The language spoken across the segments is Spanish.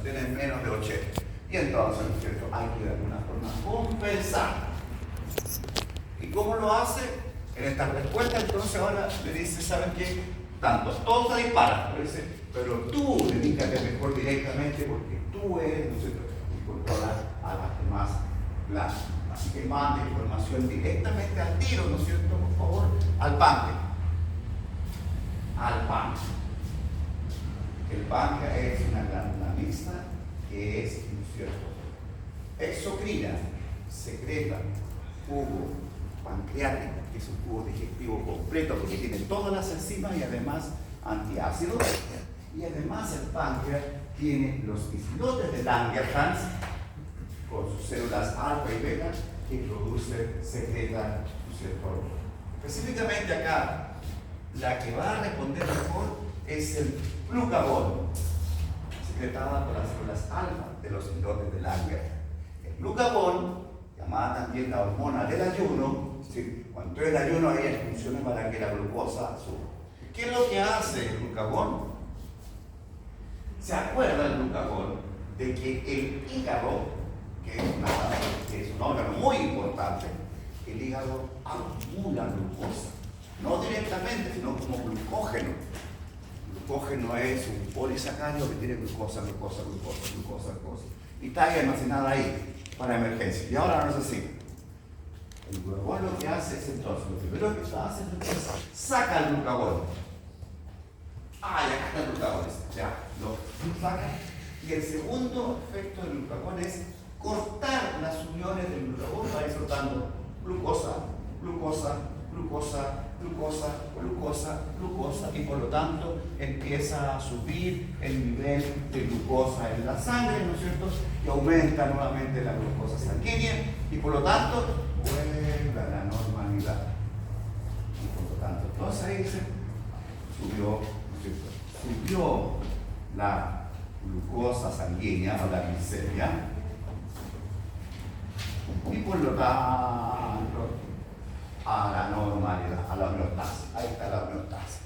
tienen menos de 80. Y entonces, ¿no es cierto?, hay que de alguna forma compensar. ¿Y cómo lo hace? En esta respuesta, entonces ahora le dice, ¿saben qué? Tanto, todos se disparan, pero tú dedícate mejor directamente porque tú eres, ¿no es cierto?, y controlas a las demás clases. Así que mande información directamente al tiro, ¿no es cierto?, por favor, al páncreas. Al páncreas. El páncreas es una glándula mixta que es, ¿no es cierto?, exocrina, secreta jugo pancreático, que es un jugo digestivo completo porque tiene todas las enzimas y además antiácidos. Y además el páncreas tiene los islotes de Langerhans con sus células alfa y beta que produce, secreta, ¿no es cierto? Específicamente acá, la que va a responder mejor es el glucagón, secretada por las células alfa de los islotes de Langerhans. El glucagón, llamada también la hormona del ayuno, ¿sí? Cuando el ayuno hay funciones para que la glucosa suba. ¿Qué es lo que hace el glucagón? ¿Se acuerda el glucagón de que el hígado, que es un órgano muy importante, el hígado acumula glucosa? No directamente, sino como glucógeno. Glucógeno es un polisacárido que tiene glucosa. Y está ahí almacenada ahí para emergencia. Y ahora no es así. El glucagón lo que hace es entonces, lo primero que hace es saca el glucagón. Ah, ya está el glucagón. Ya, lo saca. Y el segundo efecto del glucagón es cortar las uniones del glucagón para ir soltando glucosa, y por lo tanto empieza a subir el nivel de glucosa en la sangre, ¿no es cierto? Y aumenta nuevamente la glucosa sanguínea y por lo tanto vuelve a la normalidad. Y por lo tanto, entonces ahí se subió, ¿no es cierto?, subió la glucosa sanguínea o la glicemia y por lo tanto a la normalidad, a la homeostasis. Ahí está la homeostasis.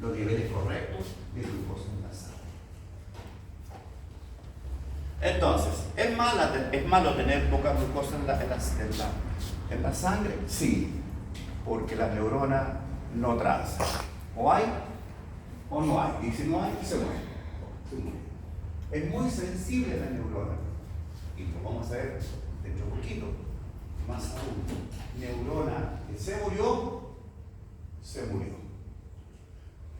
Los niveles correctos de glucosa en la sangre. Entonces, ¿es malo tener poca glucosa en la sangre? Sí, porque la neurona no transa. O hay o no hay. Y si no hay, se muere. Es muy sensible la neurona. Y lo vamos a ver dentro de poquito. Más aún, neurona que se murió,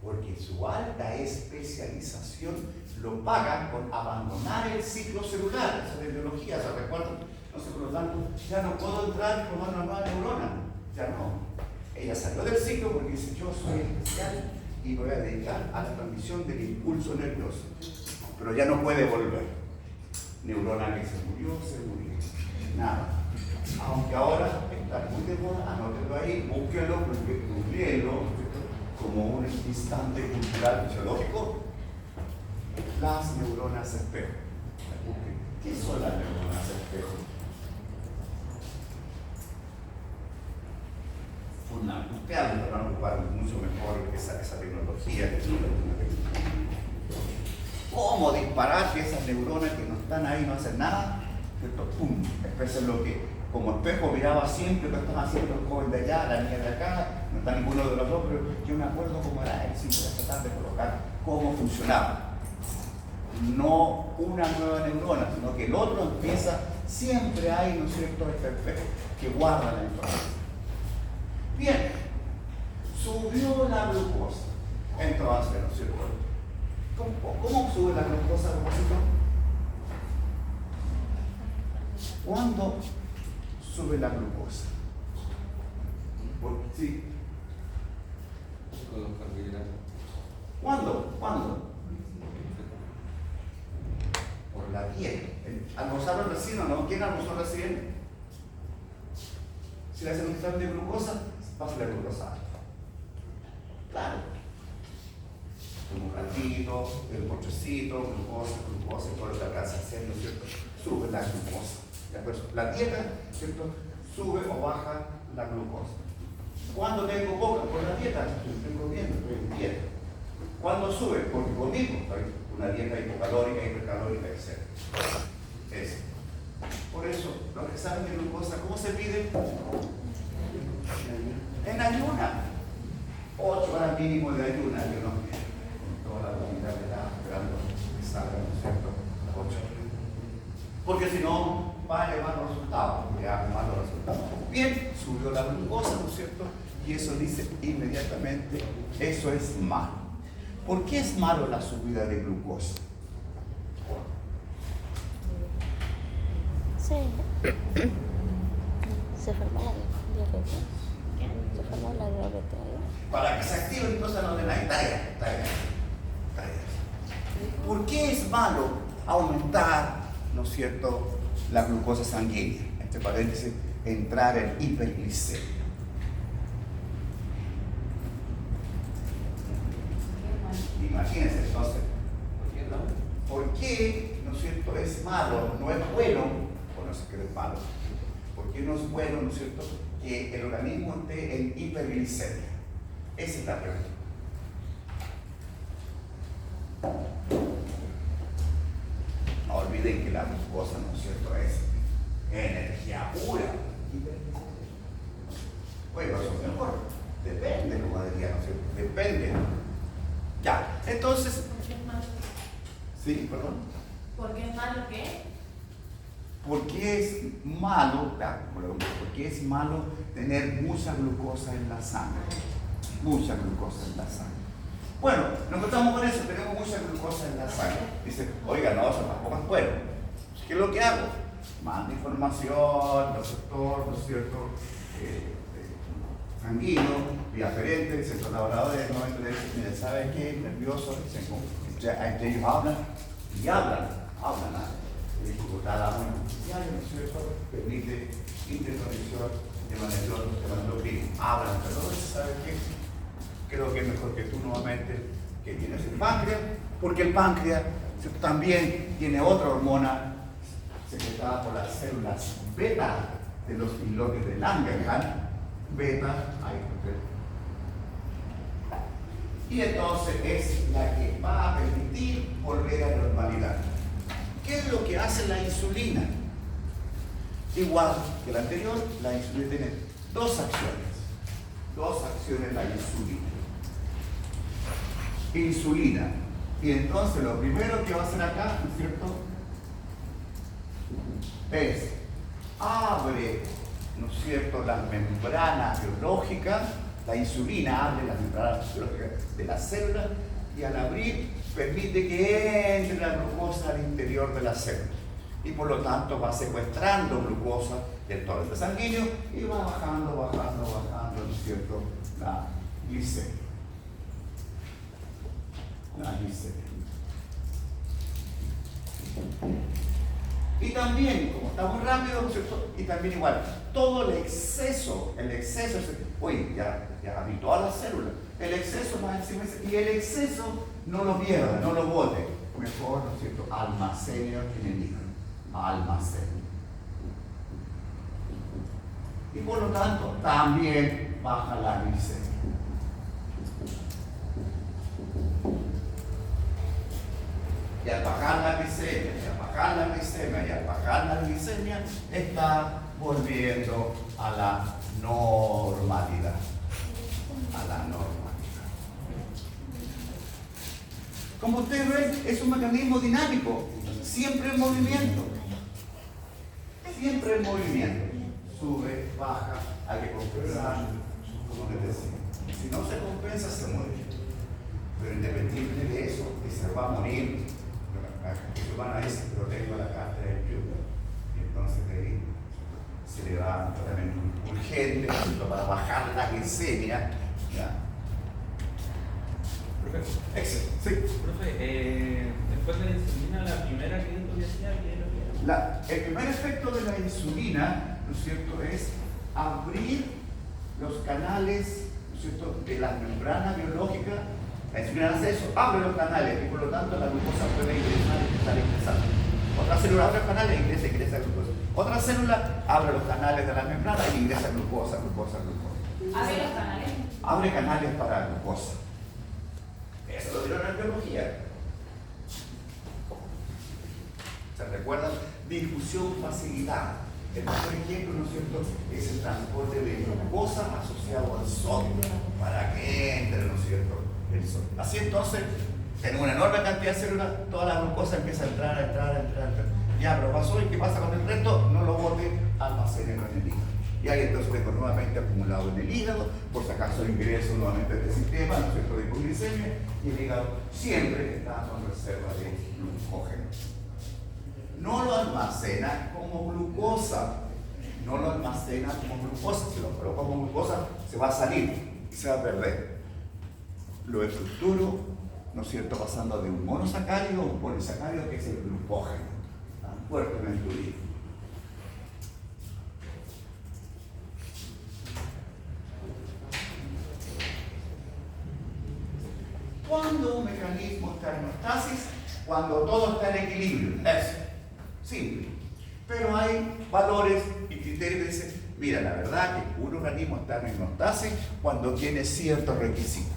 porque su alta especialización lo paga con abandonar el ciclo celular. Esa es de biología, ¿se recuerdan? No sé, por lo tanto, ya no puedo entrar y formar una nueva neurona. Ya no. Ella salió del ciclo porque dice, yo soy especial y me voy a dedicar a la transmisión del impulso nervioso. Pero ya no puede volver. Neurona que se murió. Nada. Aunque ahora está muy de moda, anótelo ahí, búsquelo, googleelo como un instante cultural fisiológico. Las neuronas espejo. ¿Qué son las neuronas espejo? Ustedes lo van a ocupar mucho mejor esa tecnología. ¿Cómo disparar que esas neuronas que no están ahí no hacen nada? ¿Cierto? ¡Pum! Eso es lo que como espejo miraba siempre lo que están haciendo el joven de allá, la niña de acá, no está ninguno de los dos, pero yo me acuerdo cómo era él, siempre tratar de colocar cómo funcionaba. No una nueva neurona, sino que el otro empieza, siempre hay, ¿no es cierto?, este espejo que guarda la información. Bien, subió la glucosa, entonces, ¿no es cierto? ¿Cómo sube la glucosa, propósito? ¿Cuándo sube la glucosa? Sí. Con los carbohidratos. ¿Cuándo? Por la dieta. ¿Almorzaron recién o no? ¿Quién almorzó recién? Si le hacen un examen de glucosa, pasa la glucosa alta. Claro. Un ratito, el postrecito, glucosa, todo lo que alcanza a hacer, ¿no es cierto? Sube la glucosa. La dieta, ¿cierto?, sube o baja la glucosa. ¿Cuándo tengo poca? Por la dieta, estoy comiendo, estoy en dieta. ¿Cuándo sube? Porque conmigo, estoy una dieta hipocalórica, hipercalórica, etc. Eso. Por eso, los exámenes de glucosa, ¿cómo se piden? En ayuna. 8 horas mínimo de ayuna, yo no, con toda la unidad que estaba esperando que salga, ¿no es cierto? 8. Porque si no, va a llevar resultados, ya malos resultados. Bien, subió la glucosa, ¿no es cierto? Y eso dice inmediatamente, eso es malo. ¿Por qué es malo la subida de glucosa? Sí. Se formó la diabetes. Se formó la diabetes. Para que se active entonces no de la talla. ¿Por qué es malo aumentar, ¿no es cierto?, la glucosa sanguínea? Entre paréntesis, entrar en hiperglicemia. Imagínense entonces, ¿por qué, no es cierto, es malo, no es bueno, o no sé qué es malo? ¿Por qué no es bueno, no es cierto, que el organismo esté en hiperglicemia? Esa es la pregunta. No olviden que la glucosa, ¿no es cierto?, es energía pura. Bueno, eso es mejor. Depende, como diría, ¿no es cierto? Depende. Ya, entonces. ¿Por qué es malo? Sí, perdón. ¿Por qué es malo qué? ¿Por qué es malo, por qué es malo tener mucha glucosa en la sangre? Mucha glucosa en la sangre. Bueno, nos encontramos con eso, tenemos mucha glucosa en la sangre. Dice, oiga, no, eso tampoco es bueno. ¿Qué es lo que hago? Mando información, receptor, ¿no es cierto? Sanguíneo, vía aferente, el centro laborador del momento de decir, mire, ¿sabe qué? Nervioso, entre ellos hablan y hablan. Dificultad artificial, ¿no es cierto? Permite interconexión de endocrino. Hablan, pero ¿sabe qué? Creo que es mejor que tú nuevamente que tienes el páncreas, porque el páncreas también tiene otra hormona secretada por las células beta de los islotes de Langerhans. Beta, y entonces es la que va a permitir volver a la normalidad. ¿Qué es lo que hace la insulina? Igual que la anterior, la insulina tiene dos acciones la insulina. Y entonces lo primero que va a hacer acá, ¿no es cierto?, es abre, ¿no es cierto?, las membranas biológicas. La insulina abre las membranas biológicas de la célula y al abrir permite que entre la glucosa al interior de la célula y por lo tanto va secuestrando glucosa del torrente sanguíneo y va bajando, ¿no es cierto?, la glicemia. Y también, como está muy rápido, ¿no es cierto?, y también igual, todo el exceso, oye, ya habitó todas las células, el exceso más encima, y el exceso no lo pierda, no lo bote, mejor, ¿no es cierto?, almacene en el hígado, almacene. Y por lo tanto, también baja la glicemia. Y al bajar la glicemia, está volviendo a la normalidad. Como ustedes ven, es un mecanismo dinámico, siempre en movimiento. Sube, baja, hay que compensar, como les decía. Si no se compensa, se muere. Pero independiente de eso, que se va a morir, que van a decir, pero tengo la carta del club. Y entonces ahí se le da un tratamiento urgente para bajar la glicemia. ¿Ya? Profe. Excelente. Sí. Profe, después de la insulina, la primera que tú decías, ¿qué era? El primer efecto de la insulina, ¿no es cierto?, es abrir los canales, ¿no es cierto?, de la membrana biológica. La insulina hace eso, abre los canales y por lo tanto la glucosa puede ingresar. Otra célula abre los canales e ingresa glucosa. Otra célula abre los canales de la membrana y ingresa glucosa. ¿Abre los canales? Abre canales para glucosa. Eso lo dieron en biología. ¿Se recuerdan? Difusión, facilidad. El mejor ejemplo, ¿no es cierto?, es el transporte de glucosa asociado al sodio, para que entre, ¿no es cierto?, el sodio. Así entonces, en una enorme cantidad de células, toda la glucosa empieza a entrar. Ya, pero pasó, ¿y qué pasa con el resto? No lo bote, almacénelo en el hígado. Y ahí entonces tengo nuevamente acumulado en el hígado, por si acaso ingreso nuevamente a este sistema, ¿no es cierto?, de hipoglicemia, y el hígado siempre está con reserva de glucógeno. No lo almacena como glucosa, si lo coloco como glucosa se va a salir y se va a perder. Lo estructuro, ¿no es cierto?, pasando de un monosacárido a un polisacárido, que es el glucógeno, tan fuertemente unido. ¿Cuándo un mecanismo está en homeostasis? Cuando todo está en equilibrio. Eso. Simple. Pero hay valores y criterios que dicen, mira, la verdad que un organismo está en homeostasis cuando tiene ciertos requisitos.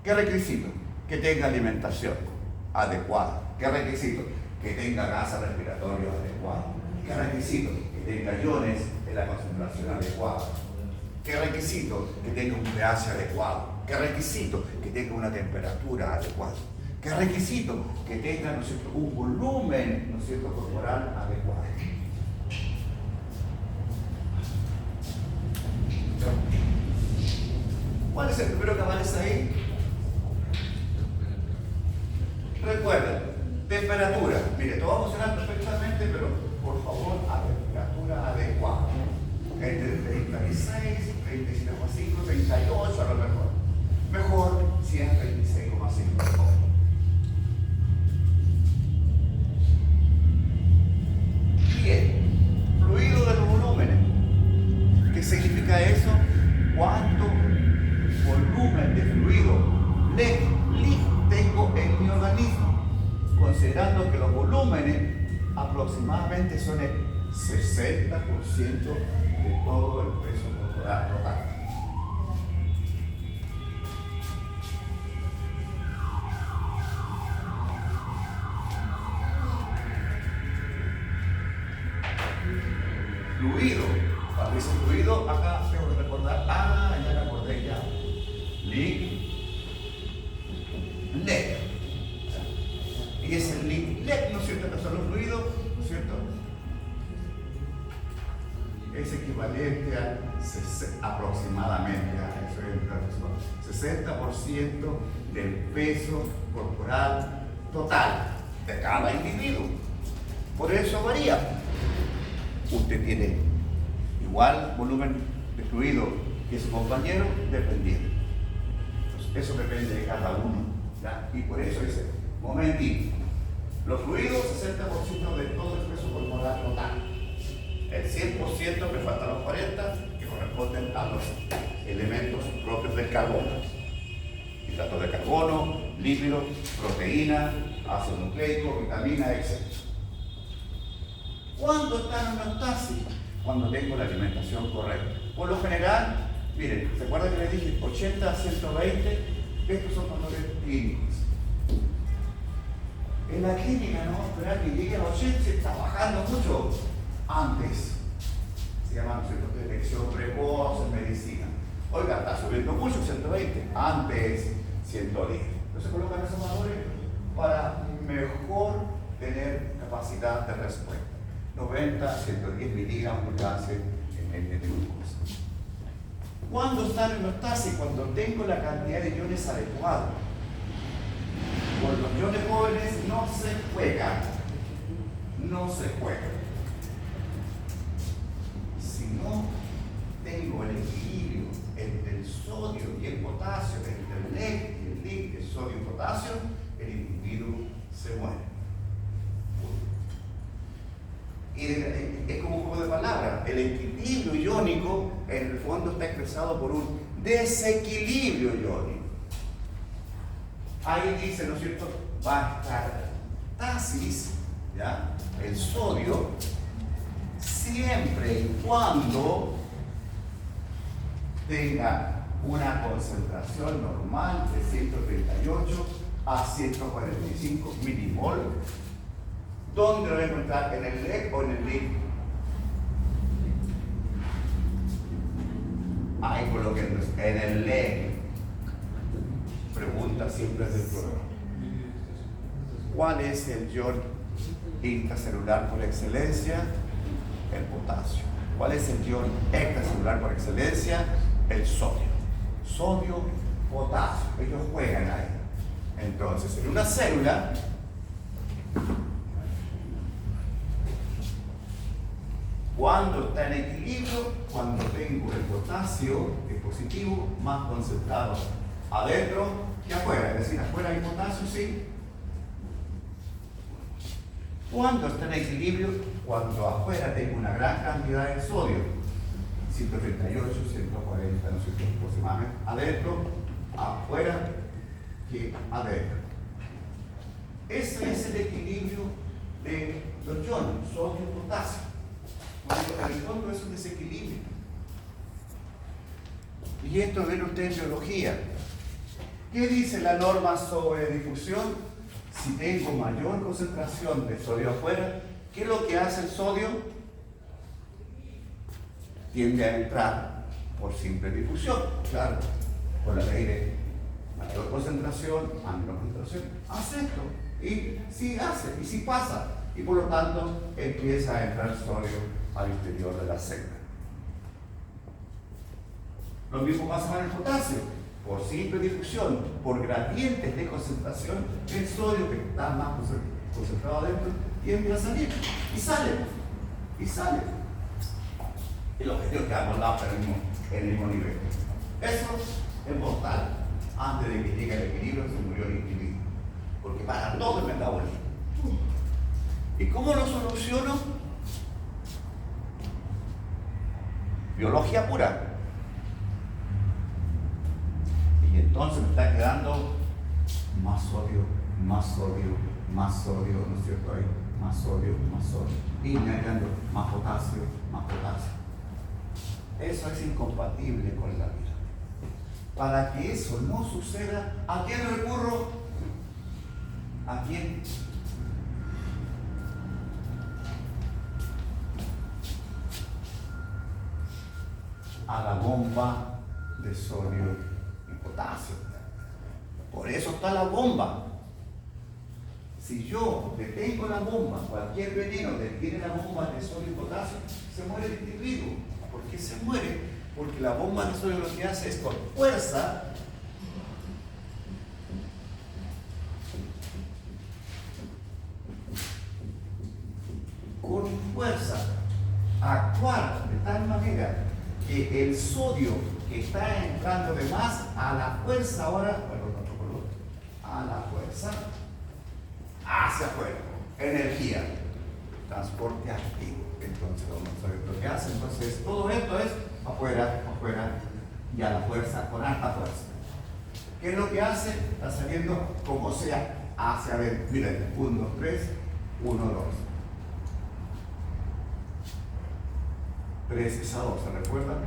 ¿Qué requisito? Que tenga alimentación adecuada. ¿Qué requisito? Que tenga gas respiratorio adecuado. ¿Qué requisito? Que tenga iones en la concentración adecuada. ¿Qué requisito? Que tenga un pH adecuado. ¿Qué requisito? Que tenga una temperatura adecuada. ¿Qué requisito? Que tenga, ¿no es cierto?, un volumen, ¿no es cierto?, corporal adecuado. ¿Cuál es el primero que aparece ahí? Recuerden, temperatura. Mire, todo va a funcionar perfectamente, pero por favor, a temperatura adecuada. Entre 36, 37,5, 38 a lo mejor. Mejor si es 36,5. Bien, fluido de los volúmenes. ¿Qué significa eso? ¿Cuánto volumen de fluido tengo en mi organismo? Considerando que los volúmenes aproximadamente son el 60% de todo el peso corporal total. Fluido. Cuando dice fluido, acá tengo que recordar, ya me acordé ya. Líquido. LED. Y es el LED, ¿no es cierto?, que son los fluidos, ¿no es cierto?, es equivalente a aproximadamente a eso es el 60% del peso corporal total de cada individuo. Por eso varía. Usted tiene igual volumen de fluido que su compañero, dependiendo. Entonces, eso depende de cada uno, ¿ya? Y por eso dice, momentito, los fluidos 60% de todo el peso corporal total. El 100% me faltan los 40 que corresponden a los elementos propios del carbono. Hidratos de carbono, lípidos, proteína, ácido nucleico, vitamina, etc. ¿Cuándo está en homeostasis? Cuando tengo la alimentación correcta. Por lo general, miren, ¿se acuerdan que les dije 80 a 120? Estos son valores clínicos. En la clínica no vamos a esperar que llegue a 80, se está bajando mucho. Antes, se llama detección precoz en medicina. Oiga, está subiendo mucho, 120. Antes, 110. Entonces colocan esos valores para mejor tener capacidad de respuesta. 90, 110 miligramos por cada en de glucosa. ¿Cuándo está en homeostasis? Cuando tengo la cantidad de iones adecuada. Con los iones jóvenes no se juega. No se juega. Si no tengo el equilibrio entre el sodio y el potasio, entre el NEC y el LIC, el sodio y potasio, el individuo se muere. Y es como un juego de palabras. El equilibrio iónico en el fondo está expresado por un desequilibrio iónico. Ahí dice, ¿no es cierto?, va a estar tasis, ¿ya?, el sodio, siempre y cuando tenga una concentración normal de 138 a 145 milimol ¿Dónde lo voy a encontrar? ¿En el LEC o en el LIC? Ahí coloquen en el LEC. Pregunta siempre del programa. ¿Cuál es el ion intracelular por excelencia? El potasio. ¿Cuál es el ion extracelular por excelencia? El sodio. Sodio, potasio. Ellos juegan ahí. Entonces, en una célula, cuando está en equilibrio, cuando tengo el potasio, que es positivo, más concentrado adentro que afuera. Es decir, afuera hay potasio, sí. Cuando está en equilibrio, cuando afuera tengo una gran cantidad de sodio, 138, 140, no sé qué aproximadamente, adentro, afuera que adentro. Ese es el equilibrio de los iones, sodio y potasio. Cuando en el fondo es un desequilibrio. Y esto ven ustedes en biología. ¿Qué dice la norma sobre difusión? Si tengo mayor concentración de sodio afuera, ¿qué es lo que hace el sodio? Tiende a entrar por simple difusión. Claro, por la ley de mayor concentración a menor concentración. Hace esto. Y sí hace, y sí pasa. Y por lo tanto empieza a entrar sodio al interior de la célula. Lo mismo pasa con el potasio. Por simple difusión, por gradientes de concentración, el sodio que está más concentrado adentro tiende a salir. Y sale. Y sale. El objetivo es que ambos lados en el mismo nivel. Eso es mortal. Antes de que llegue el equilibrio se murió el individuo. Porque para todo el metabolismo. ¿Y cómo lo soluciono? Biología pura. Y entonces me está quedando más sodio, más sodio, más sodio, ¿no es cierto? Ahí, más sodio, más sodio. Y me está quedando más potasio, más potasio. Eso es incompatible con la vida. Para que eso no suceda, ¿a quién recurro? ¿A quién? A la bomba de sodio y potasio. Por eso está la bomba. Si yo detengo la bomba, cualquier veneno detiene la bomba de sodio y potasio, se muere el individuo. ¿Por qué se muere? Porque la bomba de sodio lo que hace es con fuerza actuar de tal manera que el sodio que está entrando de más a la fuerza ahora, a la fuerza hacia afuera, energía, transporte activo. Entonces vamos a ver lo que hace. Entonces todo esto es afuera, afuera y a la fuerza, con alta fuerza. ¿Qué es lo que hace? Está saliendo como sea hacia adentro. Miren, 1, 2, 3, 1, 2. 3 es a 2, ¿se recuerdan?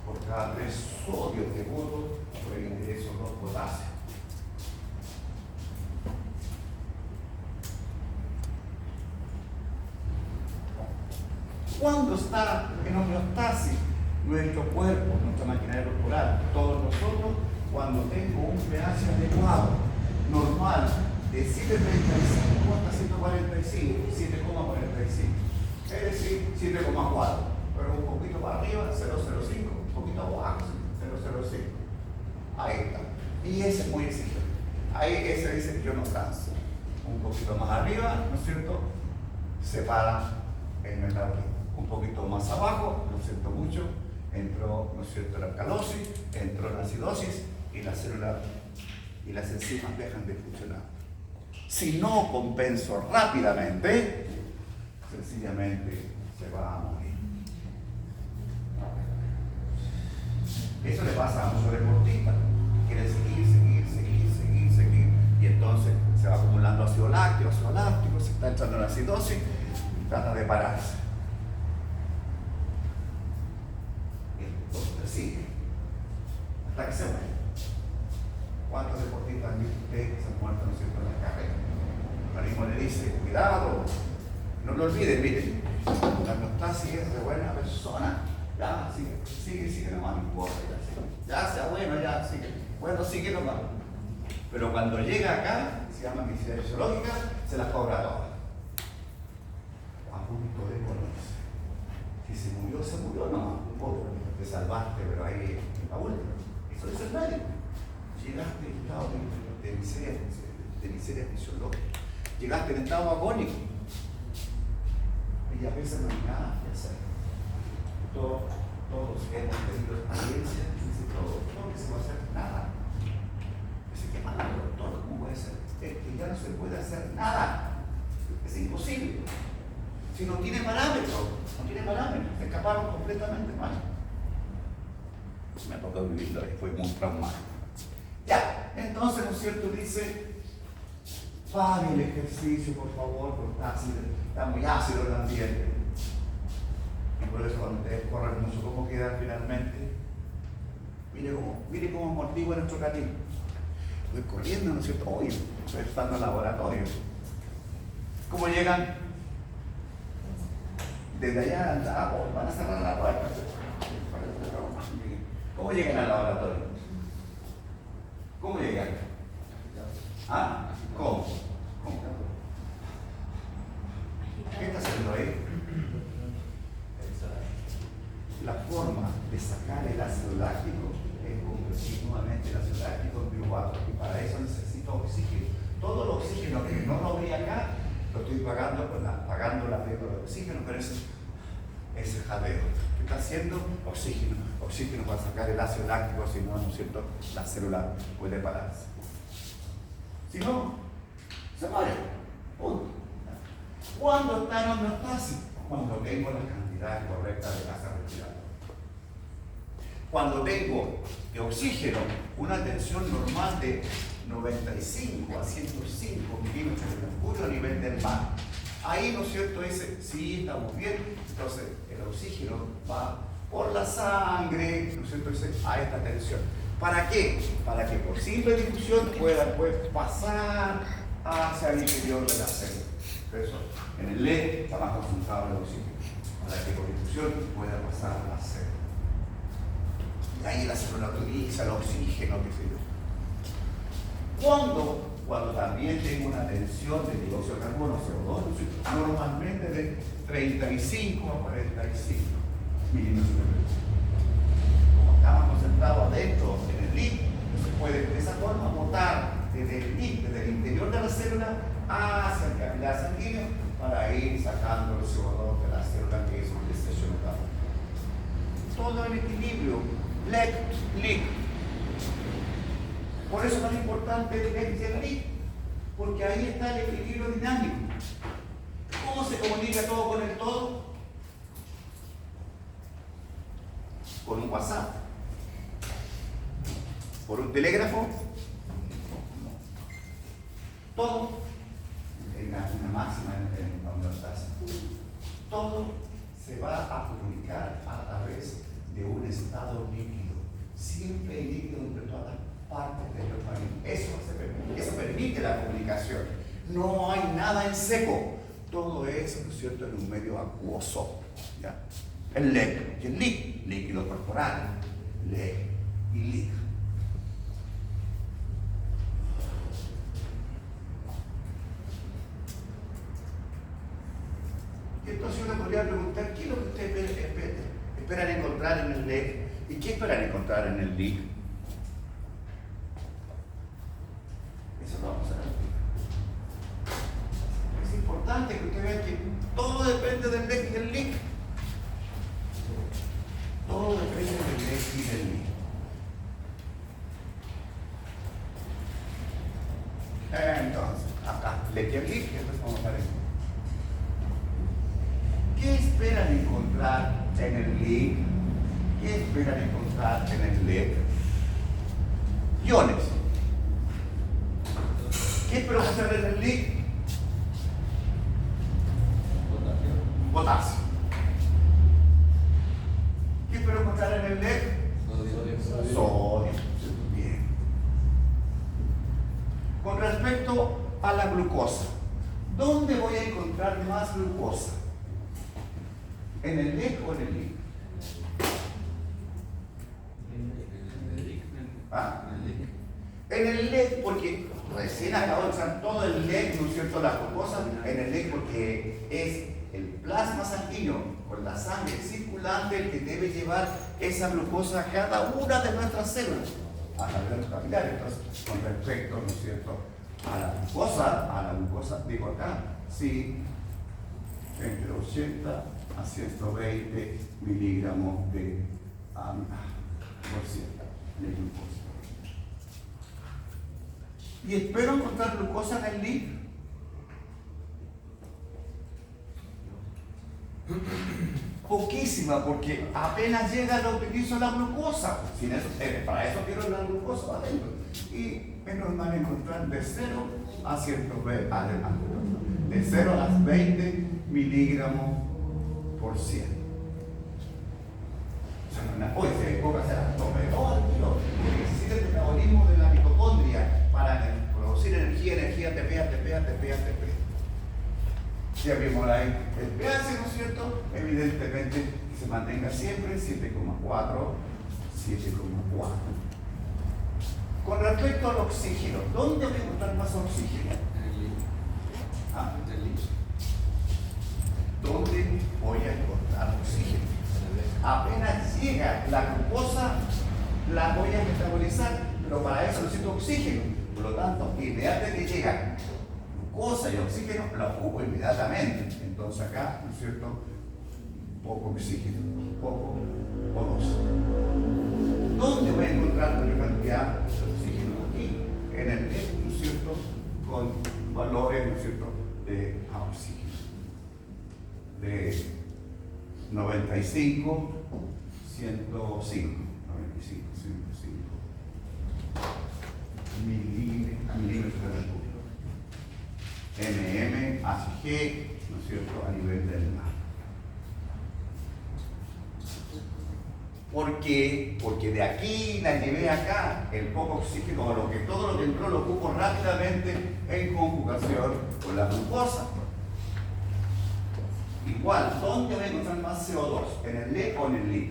Por cada 3 sodios que boto, por el ingreso 2 potasio. ¿Cuándo está en homeostasis nuestro cuerpo, nuestra maquinaria corporal? Todos nosotros, cuando tengo un pH adecuado, normal, de 7,35 hasta 145, 7,45, es decir, 7,4, pero un poquito para arriba, 0,05, un poquito abajo, 0,05. Ahí está. Y ese es muy exigente. Ahí ese dice que yo no canso. Un poquito más arriba, ¿no es cierto? Separa el metabolismo. Un poquito más abajo, lo siento mucho, entró, ¿no es cierto?, la alcalosis, entró la acidosis y la célula y las enzimas dejan de funcionar. Si no compenso rápidamente, sencillamente se va a morir. Eso le pasa a muchos deportistas, quieren seguir, y entonces se va acumulando ácido láctico, se está entrando en la acidosis y trata de pararse. Sigue hasta que se muere. ¿Cuántos deportistas han visto ustedes que se han muerto, no es cierto, en la carrera? El organismo le dice, cuidado, No lo olviden, miren, la homeostasis es de buena persona. Ya, sigue nomás, no importa, ya sea bueno, ya sigue. Bueno, sigue nomás. Pero cuando llega acá, se llama medicina fisiológica, se las cobra todas. A punto de morirse. Si se murió, no. Un poco te salvaste, pero ahí en la última. Eso es el médico. Llegaste en estado de miseria fisiológica. Llegaste en estado agónico. Y a veces no hay nada que hacer. Todos hemos tenido experiencias, dice todo que se va a hacer nada. Dice, qué mal, doctor, ¿cómo puede ser? Es que ya no se puede hacer nada. Es imposible. Si no tiene parámetros, se escaparon completamente mal. Me ha tocado vivirlo y fue muy traumático. Ya, entonces, ¿no es cierto? Dice, pare el ejercicio, por favor, porque está muy ácido el ambiente. Y por eso cuando ustedes corren mucho, ¿cómo quedan finalmente? Mire cómo amortigua nuestro camino. Voy corriendo, ¿no es cierto? Hoy estoy estando en el laboratorio. ¿Cómo llegan? Desde allá van a cerrar la puerta. ¿Cómo llegan al laboratorio? ¿Cómo llegan? ¿Ah? ¿Cómo? ¿Qué está haciendo ahí? La forma de sacar el ácido láctico es convertir nuevamente el ácido láctico en piruvato, y para eso necesito oxígeno. Todo el oxígeno que no lo vi acá, lo estoy pagando la venta de oxígeno, pero ese jadeo. ¿Qué está haciendo? Oxígeno para sacar el ácido láctico, si no, ¿no es cierto? La célula puede pararse. Si no, se muere. Punto. ¿Cuándo está en homeostasis? Cuando tengo la cantidad correcta de gas respiratoria. Cuando tengo de oxígeno una tensión normal de 95 a 105 milímetros de mercurio a nivel del mar. Ahí, ¿no es cierto? Dice, sí, estamos bien. Entonces, el oxígeno va por la sangre, ¿no es cierto? Dice, a esta tensión. ¿Para qué? Para que por simple difusión pueda pasar hacia el interior de la célula. Por eso, en el LED está más concentrado el oxígeno. Para que por difusión pueda pasar a la célula. Y ahí la célula utiliza el oxígeno, qué sé yo. Cuando también tengo una tensión de dióxido de carbono, CO2, normalmente de 35 a 45 milímetros de mercurio. Como estamos concentrados adentro en el LIP, se puede de esa forma botar desde el LIP, desde el interior de la célula hacia el capilar sanguíneo para ir sacando el CO2 de la célula, que es un desecho metabólico. Todo en equilibrio, LIP. Por eso es tan importante el LIP, porque ahí está el equilibrio dinámico. ¿Cómo se comunica todo con el todo? Con un WhatsApp. ¿Por un telégrafo? Todo. Hay una máxima en la homeostasis. Todo se va a comunicar a través de un estado líquido. Siempre líquido entre todas partes del organismo. Eso permite la comunicación. No hay nada en seco. Todo es, ¿no es cierto?, en un medio acuoso. ¿Ya? El LEC y el LIC, líquido corporal. LEC y LIC. Y entonces uno podría preguntar, ¿qué es lo que ustedes esperan encontrar en el LEC? ¿Y qué esperan encontrar en el LIC? Eso lo vamos a ver. Es importante que ustedes vean que todo depende del LEC y del LIC. Todo depende del LEC y del LIC. Entonces, acá, LEC y el LIC, después vamos a ver. ¿Qué esperan encontrar en el LIC? ¿Qué esperan encontrar en el LEC? Iones. ¿Qué espero encontrar en el LIC? Potasio. ¿Qué espero encontrar en el LEC? Sodio. Bien. Con respecto a la glucosa, ¿dónde voy a encontrar más glucosa? ¿En el LEC o en el LIC? ¿Ah? En el LEC, porque recién acabó de entrar todo el LEC, ¿no es cierto?, la glucosa en el LEC, porque es el plasma sanguíneo con la sangre circulante el que debe llevar esa glucosa a cada una de nuestras células, a la glándula capilar. Entonces, con respecto, ¿no es cierto?, a la glucosa, digo acá, sí, entre 80 a 120 miligramos de por ciento de glucosa. Y espero encontrar glucosa en el LIC. Poquísima, porque apenas llega lo utilizo la glucosa. Sin eso, para eso quiero la glucosa para adentro. Y es normal encontrar de 0 a 120, de 0 a 20 miligramos por 100. Hoy se enfoca hacer las tomas, porque necesita el metabolismo de la mitocondria para producir energía, ATP. Ya vimos ahí el pH, ¿no es cierto? Evidentemente que se mantenga siempre 7,4. Con respecto al oxígeno, ¿dónde voy a encontrar más oxígeno? ¿Dónde voy a encontrar oxígeno? Apenas llega la glucosa, la voy a metabolizar, pero para eso necesito oxígeno. Por lo tanto, inmediatamente que llega glucosa y oxígeno, la ocupo inmediatamente. Entonces acá, ¿no es cierto?, poco oxígeno, poco O2. ¿Dónde voy a encontrar mayor cantidad de oxígeno? Aquí, en el test, ¿no es cierto?, con valores, ¿no es cierto?, de oxígeno. De 95, 105 milímetros de mercurio. HG, ¿no es cierto?, a nivel del mar. ¿Por qué? Porque de aquí la llevé acá, el poco oxígeno, todo lo que entró lo ocupo rápidamente en conjugación con la glucosa. Igual, ¿dónde voy a encontrar más CO2? ¿En el LEC o en el LIC?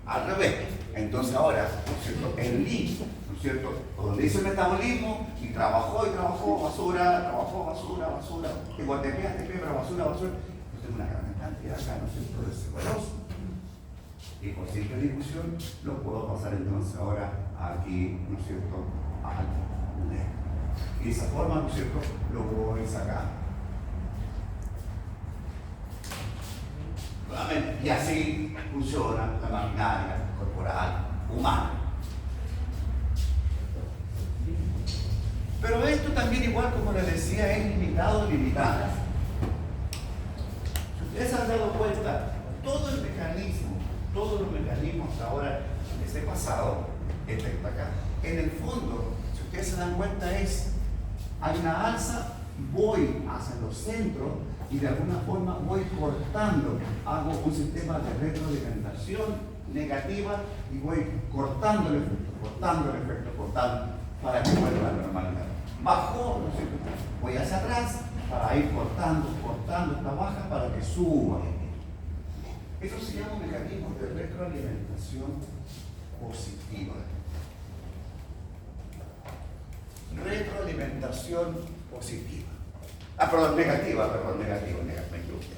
Al revés. Entonces ahora, ¿no es cierto?, el LIC, ¿no es cierto?, donde hizo el metabolismo y trabajó, basura, igual ATP, pero basura. Yo tengo una gran cantidad acá, ¿no es cierto?, de CO2. Y por simple difusión lo puedo pasar entonces ahora aquí, ¿no es cierto?, al LEC. Y de esa forma, ¿no es cierto?, lo voy sacando. Y así funciona la maquinaria corporal humana. Pero esto también, igual como les decía, es limitado. Si ustedes se han dado cuenta, todos los mecanismos hasta ahora en este pasado, este que está acá, en el fondo, si ustedes se dan cuenta, hay una alza, voy hacia los centros y de alguna forma voy cortando, hago un sistema de retroalimentación negativa y voy cortando el efecto, para que vuelva a la normalidad. Bajo, ¿no es cierto?, voy hacia atrás para ir cortando esta baja para que suba. Eso se llama un mecanismo de retroalimentación positiva. Retroalimentación positiva. Negativa, me equivoqué.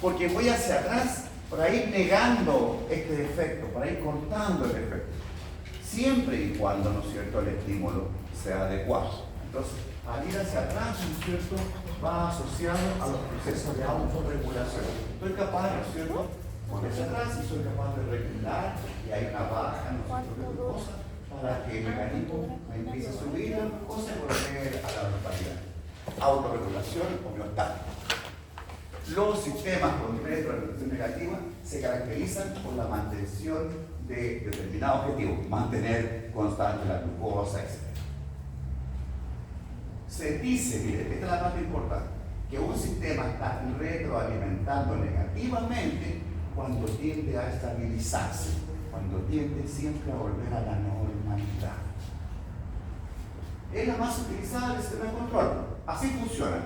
Porque voy hacia atrás para ir negando este efecto, para ir cortando el efecto. Siempre y cuando, ¿no es cierto?, el estímulo sea adecuado. Entonces, al ir hacia atrás, ¿no es cierto?, va asociado a los procesos de autorregulación. Soy capaz, ¿no es cierto?, de hacia atrás y soy capaz de regular y hay una baja, ¿no es cierto?, de glucosa para que el mecanismo me empiece a subir la glucosa y volver a la normalidad. Autorregulación homeostática. Los sistemas con retroalimentación negativa se caracterizan por la mantención de determinado objetivo, mantener constante la glucosa, etc. Se dice, miren, esta es la parte importante, que un sistema está retroalimentando negativamente cuando tiende a estabilizarse, cuando tiende siempre a volver a la normalidad. es la más utilizada del sistema de control. Así funciona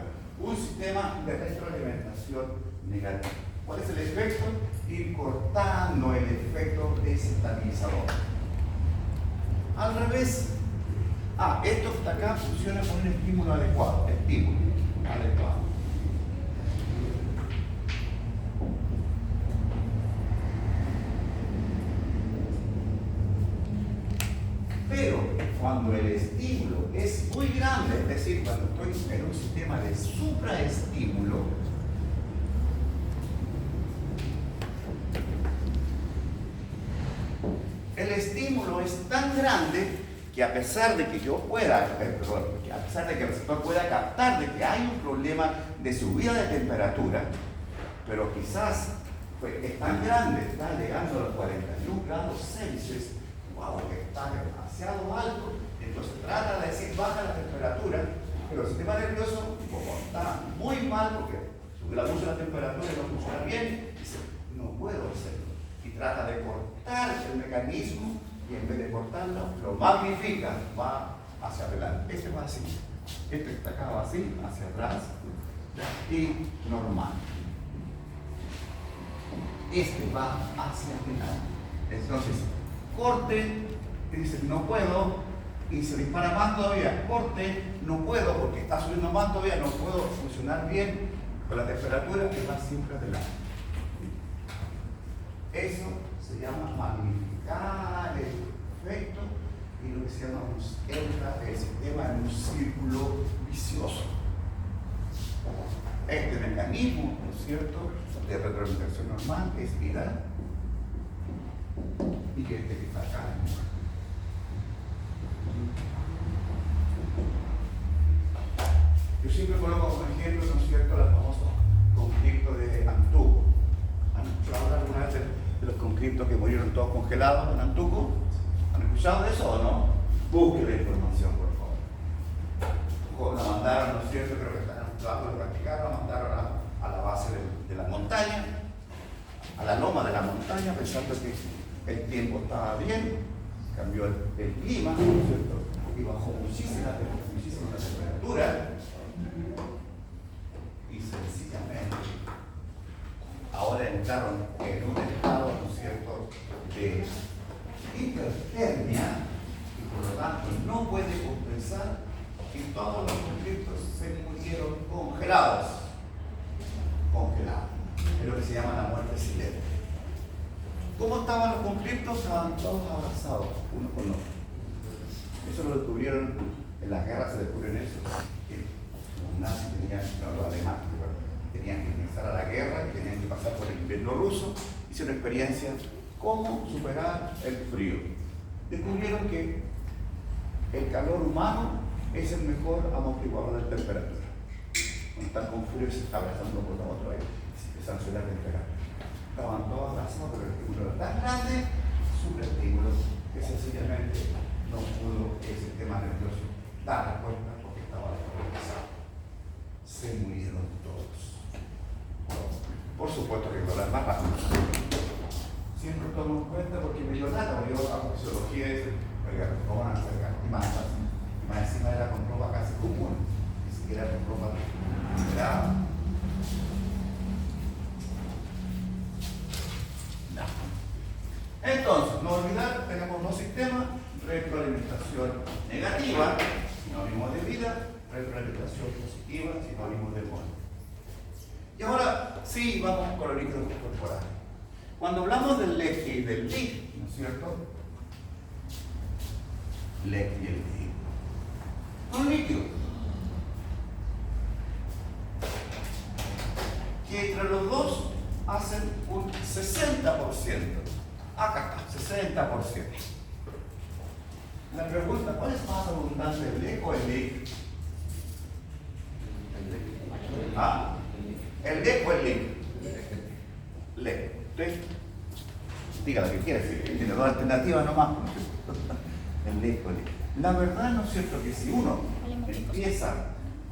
un sistema de retroalimentación negativa. ¿Cuál es el efecto? Ir cortando el efecto desestabilizador. Al revés, esto que está acá funciona con un estímulo adecuado. Estímulo adecuado. Pero cuando el estímulo es muy grande, es decir, cuando estoy en un sistema de supraestímulo, el estímulo es tan grande que a pesar de que yo pueda, a pesar de que el receptor pueda captar de que hay un problema de subida de temperatura, pero quizás es tan grande, está llegando a los 41 grados Celsius, wow, que está demasiado alto, entonces trata de decir baja la temperatura, pero el sistema nervioso, como está muy mal, porque sube mucho la temperatura y no funciona bien, dice, no puedo hacerlo, y trata de cortar el mecanismo, y en vez de cortarlo, lo magnifica, va hacia adelante. Este va así, este está acá va así, hacia atrás, y normal. Este va hacia adelante. Entonces, corte, y dice, no puedo, y se dispara más todavía, corte, no puedo, porque está subiendo más todavía, no puedo funcionar bien con la temperatura que va siempre adelante. Eso se llama magnificar el efecto y lo que se llama entra el sistema en un círculo vicioso. Este mecanismo, ¿no es cierto?, de retroalimentación normal es viral y que este que está acá. Yo siempre coloco como ejemplo, ¿no es cierto?, los famosos conflictos de Antuco. ¿Han escuchado hablar alguna vez de los conflictos que murieron todos congelados en Antuco? ¿Han escuchado de eso o no? Busque la información, por favor. La mandaron, ¿no es cierto?, creo que están en un trabajo de practicar, la mandaron a la base de la montaña, a la loma de la montaña, pensando que el tiempo estaba bien, cambió el clima, ¿no es cierto?, y bajó muchísimo la temperatura, y sencillamente ahora entraron en un estado, ¿no es cierto?, de hipertermia, y por lo tanto no puede compensar, y todos los conflictos se murieron congelados. Es lo que se llama la muerte silente. ¿Cómo estaban los conflictos? Estaban todos abrazados, uno con otro. Eso lo descubrieron en las guerras, se descubrieron eso. Que los nazis los alemanes tenían que ingresar a la guerra y tenían que pasar por el invierno ruso. Hicieron experiencias cómo superar el frío. Descubrieron que el calor humano es el mejor amortiguador de temperatura. Cuando están con frío y se está abrazando uno con otro ahí, se empiezan a subir la temperatura. Estaban todos abrazados, pero el estímulo era tan grande, superestímulo, que sencillamente no pudo el sistema nervioso dar respuesta porque estaba desconectado. Se murieron todos. Por supuesto que lo más rápido. Siempre tomo en cuenta porque me dio lata, porque yo hago fisiología y dice, oiga, ¿cómo van a acercar? Y más encima era con ropa casi común, ni siquiera con ropa esperada. Entonces, no olvidar, tenemos dos sistemas: retroalimentación negativa, sinónimo de vida; retroalimentación positiva, sinónimo de muerte. Y ahora sí, vamos con los líquidos corporales. Cuando hablamos del LEC y del LIG, ¿no es cierto? LEC y el LIG son líquidos que entre los dos hacen un 60%. Acá está, 60%. La pregunta, ¿cuál es más abundante, el LEC o el LIG? ¿El LEC o el LIG? LEC. ¿Usted? Diga lo que quiera decir. Tiene dos alternativas nomás. El LEC o el LIG. La verdad, ¿no es cierto?, que si uno empieza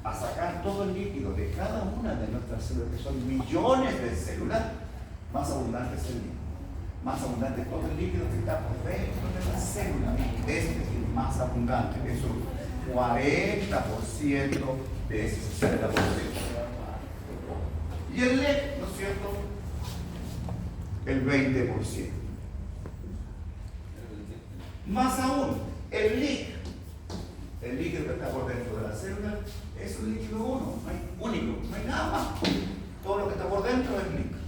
a sacar todo el líquido de cada una de nuestras células, que son millones de células, más abundante es el líquido. Más abundante es todo el líquido que está por dentro de la célula. Es decir, más abundante. Eso 40% de ese 60%. Y el LEC, ¿no es cierto?, el 20%. Más aún, el líquido que está por dentro de la célula es un líquido único, no hay nada más. Todo lo que está por dentro es líquido.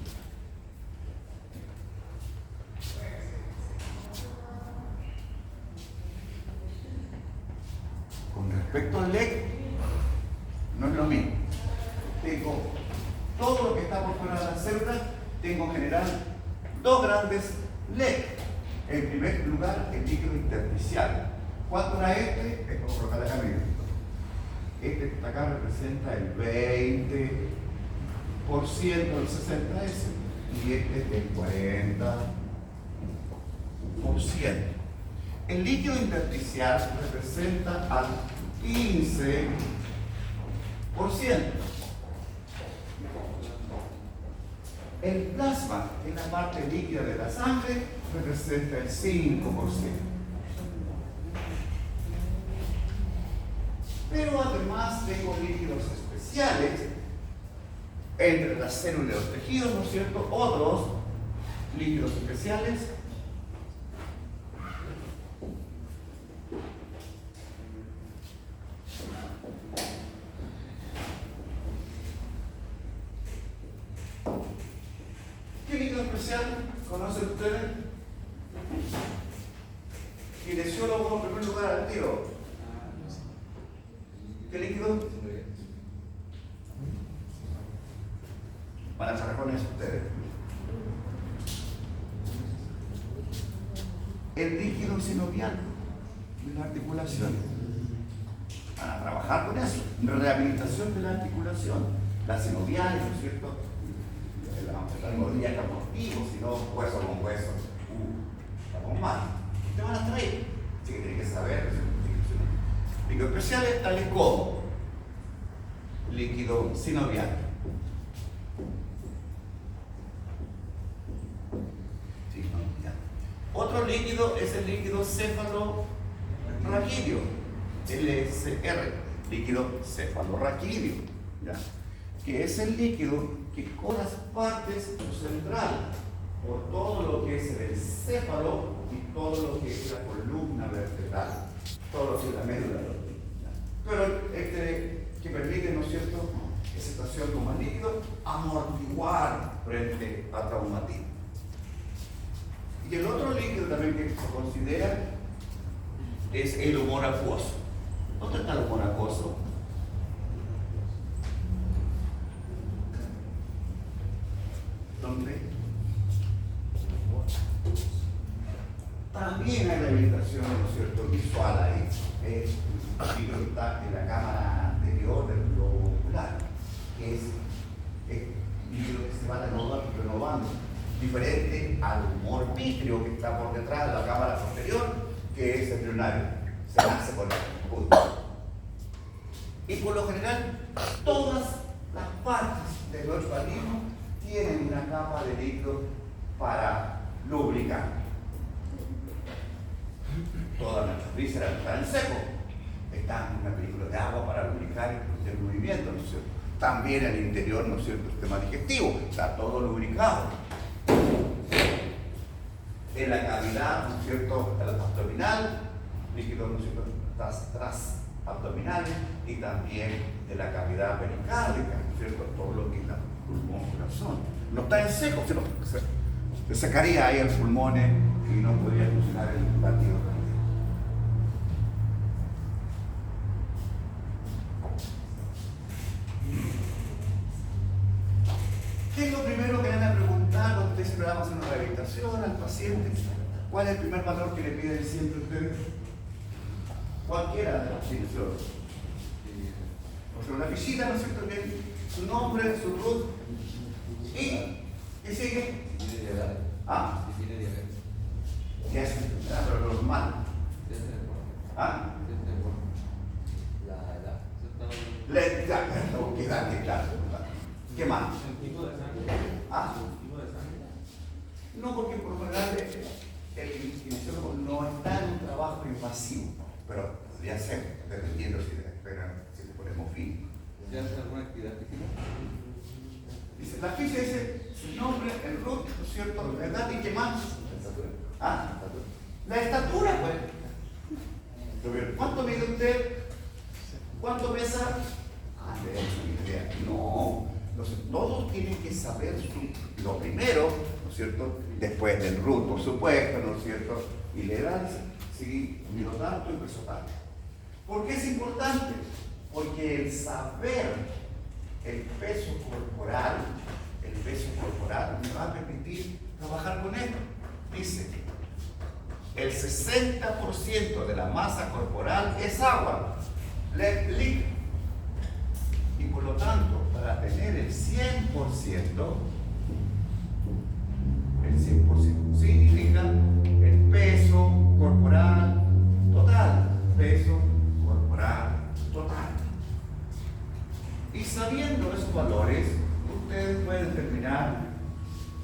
Con respecto al LEC, no es lo mismo. Tengo todo lo que está por fuera de la célula, tengo en general dos grandes LEC. En primer lugar, el líquido intersticial. ¿Cuánto era este? Es como colocar acá arriba. Este que está acá representa el 20% del 60S y este es el 40%. El líquido intersticial representa al 15%. El plasma, que es la parte líquida de la sangre, representa el 5%. Pero además tengo líquidos especiales entre las células y los tejidos, ¿no es cierto? Otros líquidos especiales ¿qué líquido especial conocen ustedes? Kinesiólogo en primer lugar al tiro. ¿Qué líquido? Van a trabajar con eso ustedes. El líquido sinovial de la articulación. Van a trabajar con eso. Rehabilitación de la articulación. La sinovial, ¿no es cierto? La rodilla está contigo, si no, hueso con hueso. Estamos mal. Te van a traer. Así que tienen que saber. Líquidos especiales tales como líquido sinovial. Sinovial. Otro líquido es el líquido cefalorraquídeo, LCR, líquido cefalorraquídeo, ¿ya? Que es el líquido que con las partes central, por todo lo que es el encéfalo y todo lo que es la columna vertebral, todo lo que es la médula, pero que permite, ¿no es cierto?, esa situación como el líquido, amortiguar frente a traumatismo. Y el otro líquido también que se considera es el humor acuoso. ¿Dónde está el humor acuoso? ¿Dónde? También hay rehabilitación, ¿no es cierto?, visual ahí. El líquido está en la cámara anterior del globo ocular, que es líquido que se va renovando, diferente al humor vítreo que está por detrás de la cámara posterior, que es embrionario, se nace con el punto. Y por lo general, todas las partes del organismo tienen una capa de líquido para lubricar. Todas nuestras vísceras están en seco, están en una película de agua para lubricar el movimiento, ¿no es cierto? También el interior, ¿no es cierto?, el sistema digestivo, está todo lubricado. En la cavidad, ¿no es cierto?, abdominal, líquidos, ¿no es cierto?, tras abdominales, y también de la cavidad pericárdica, ¿no es cierto?, todo lo que es el pulmón, corazón. No está en seco, sino se sacaría ahí el pulmón y no podría funcionar el latido. ¿Qué es lo primero que van a preguntar cuando ustedes siempre vamos a hacer una rehabilitación al paciente? ¿Cuál es el primer valor que le piden siempre ustedes? Cualquiera de los cinesiólogos. O sea, una visita, ¿no es cierto? Que su nombre, su root. ¿Y qué sigue? Ah, ya es pero lo normal. ¿Ah? La edad, claro. ¿Qué más? ¿El tipo de sangre? ¿Ah? ¿El tipo de sangre? No, porque por lo general el kinesiólogo no está en un trabajo invasivo, pero Ya sé, dependiendo si le ponemos fin. ¿Ya hace alguna actividad física? Dice, la ficha dice su nombre, el root, ¿no es cierto? La edad y qué más. ¿Ah? La estatura, pues. ¿Cuánto mide usted? ¿Cuánto pesa? Ah, de hecho, ni idea. No. Entonces, todos tienen que saber lo primero, ¿no es cierto? Después del root, por supuesto, ¿no es cierto? Y la edad, sí, mido tanto y peso tanto. ¿Por qué es importante? Porque el saber el peso corporal me va a permitir trabajar con él. Dice, el 60% de la masa corporal es agua, líquido. Y por lo tanto, para tener el 100% significa el peso corporal total. Peso corporal total. Y sabiendo esos valores, ustedes pueden determinar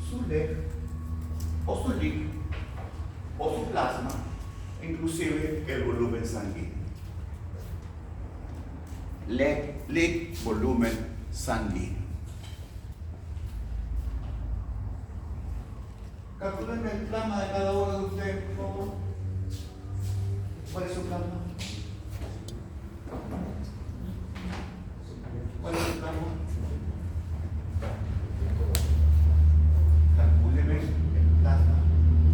su LEG, o su LIC, o su plasma, inclusive el volumen sanguíneo. LEG, LIC, volumen sanguíneo. Calculen el plasma de cada uno de ustedes, por favor. ¿Cuál es su plasma? ¿Cuál es el plasma? Calcúleme el plasma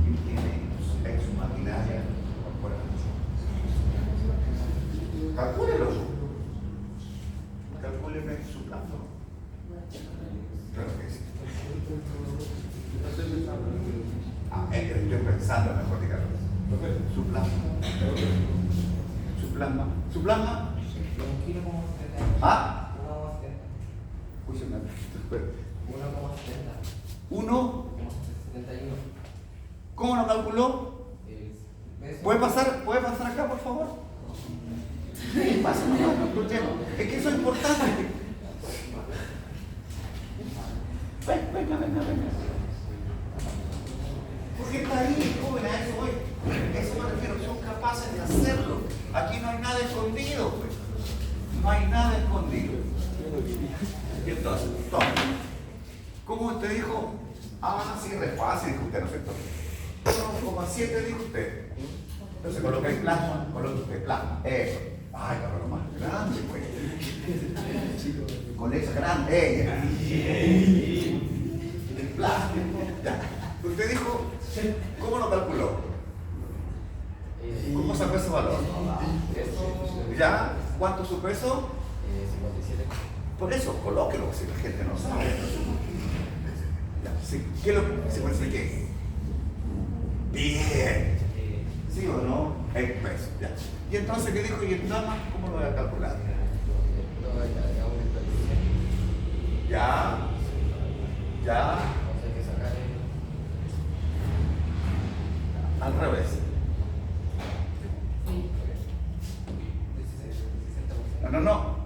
que tiene en su maquinaria corporal. Calcúlelo. Calcúleme su plasma. Claro que sí. Estoy pensando mejor de Carlos. Su plasma. Su plasma. ¿Su plasma? ¿Ah? 1. ¿Cómo lo calculó? ¿Puede pasar acá, por favor? Sí, pasa, no escuchemos. Es que eso es importante. Venga. Porque está ahí, joven, a eso voy. Eso me refiero, son capaces de hacerlo. Aquí no hay nada escondido, pues. No hay nada escondido. Y entonces, toma. ¿Cómo usted dijo? Ah, sí, re fácil, dijo usted, ¿no es cierto? 1,7 dijo usted. Entonces coloca el plasma, coloca usted plasma. Eso. Ay, cabrón, más grande, pues. Con esa grande. El plasma. Ya. Usted dijo, ¿cómo lo calculó? ¿Cómo sacó ese valor? ¿Ya? ¿Cuánto es su peso? 57. Por eso, colóquelo, si la gente no sabe. Ya, sí. ¿Qué es lo que se puede decir qué? Bien. ¿Sí o no? El peso, ya. Y entonces, ¿qué dijo? ¿Y el plasma? ¿Cómo lo voy a calcular? Ya. Al revés. No.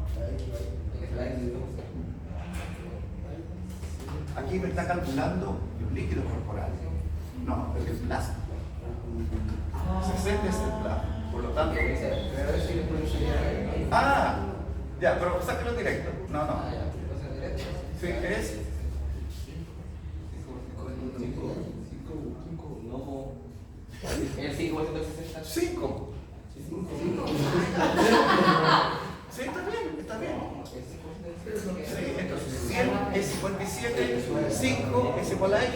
Aquí me está calculando los líquidos corporales. No, es el plasma. 60 es el plasma. Por lo tanto. Ah, ya, pero sáquelo directo. No. Sí, es. 5. Sí, está bien. Sí, entonces 100 es 57, 5 es igual a X.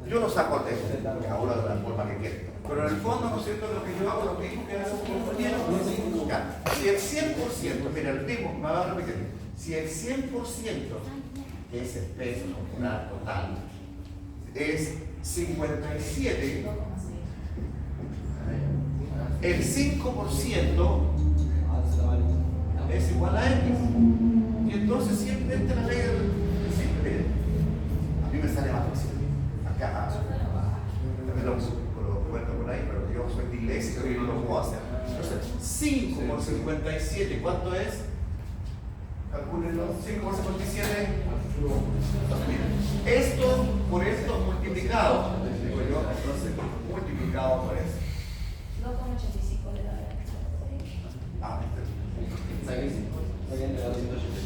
Yo lo saco de ahora de la forma que quiero. Pero en el fondo, ¿no es cierto? Lo que yo hago, lo mismo que hace un compañero. Ya. Si el 100%, mira, el mismo, me va a repetir. Si el 100%, que es el peso corporal total, es 57, el 5% es igual a X. Y entonces siempre entra la ley del simple. A mí me sale más fácil. Acá, también lo cuento por ahí, pero yo soy de iglesia y no lo puedo hacer. Entonces, 5 por 57, ¿cuánto es? Calcula. calcúlenlo. 5 por 57. Esto por esto multiplicado. Digo yo, entonces multiplicado por eso. 2,85 le da Ah,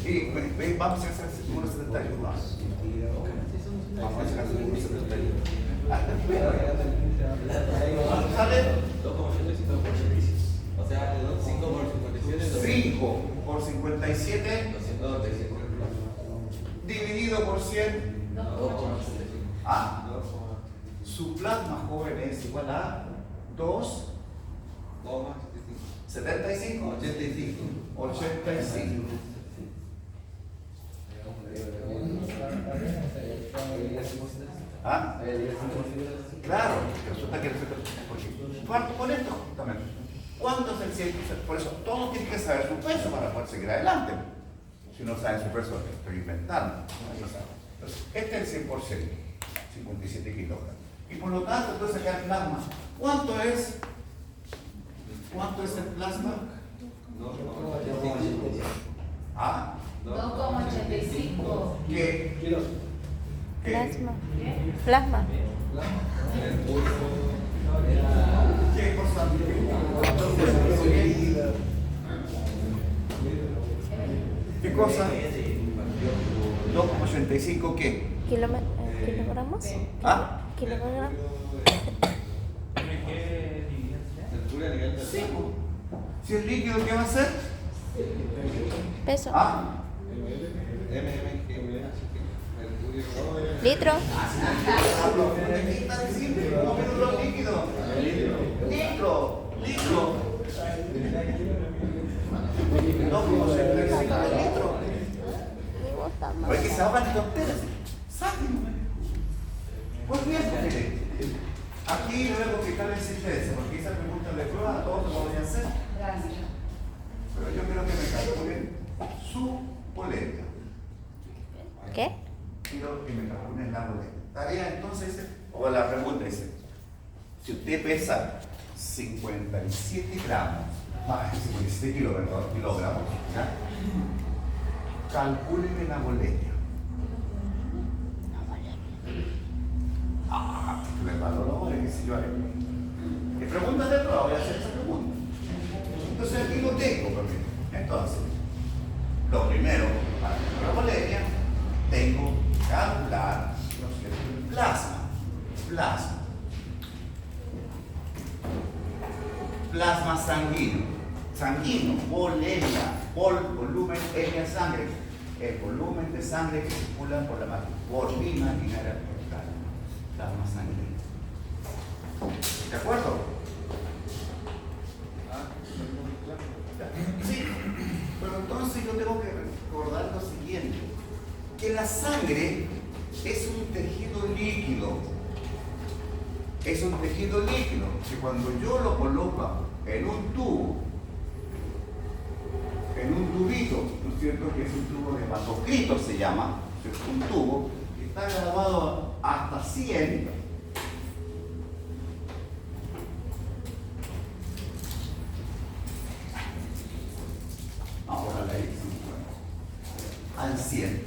y vamos a hacer el número 71. Vamos a hacer el número 71. ¿Cuánto sale? 2,85 por 86. O sea, 5 por 57. 5 por 57 297. dividido por 100. 2,85. Ah, su plasma joven es igual a 2,75. 85. ¿Ah? Claro, resulta que ¿cuánto con esto justamente? ¿Cuánto es el 100%? Por eso todos tienen que saber su peso para poder seguir adelante. Si no saben su peso, estoy inventando. Entonces, este es el 100%, 57 kilogramos. Y por lo tanto, entonces acá el plasma. ¿Cuánto es? ¿Cuánto es el plasma? 2,85. ¿Ah? 2,85. ¿Qué? ¿Qué? Plasma. Plasma. ¿Qué cosa? ¿Qué cosa? 2,85 ¿qué? ¿Kilogramos? ¿Ah? ¿Kilogramos? ¿Qué dividido sea? Mercurio a nivel del Sí. Si es líquido, ¿qué va a ser? Peso. ¿Ah? Mercurio. Litro. ¿Qué está diciendo? ¿Cómo que no es líquido? Litro. 2,85 litros. Me gusta más. Porque se ahogan en tonteras. Sáquenme. Pues bien, mire. Aquí le voy a complicar la existencia, porque esa pregunta de prueba todos lo voy a hacer. Gracias. Pero yo quiero que me calculen su boleta. ¿Qué? Quiero que me calculen la boleta. Tarea entonces, o la pregunta dice, si usted pesa 57 gramos, 57 kilogramos, ¿ya? Calcúleme la boleta. Ah, me valoró, qué sé yo. ¿Qué preguntas de prueba? Voy a hacer esa pregunta. Entonces aquí lo tengo, permítame. Entonces, lo primero, para la boleta, tengo que calcular, ¿no es cierto?, el plasma sanguíneo, volemia, volumen es sangre, el volumen de sangre que circula por la volumina lineal corporal, plasma sanguíneo. ¿De acuerdo? Sí, pero entonces yo tengo que recordar lo siguiente, que la sangre es un tejido líquido. Es un tejido líquido que cuando yo lo coloco en un tubo, en un tubito, ¿no es cierto?, que es un tubo de hematocrito se llama, es un tubo que está graduado hasta 100. Ahora la hice al 100.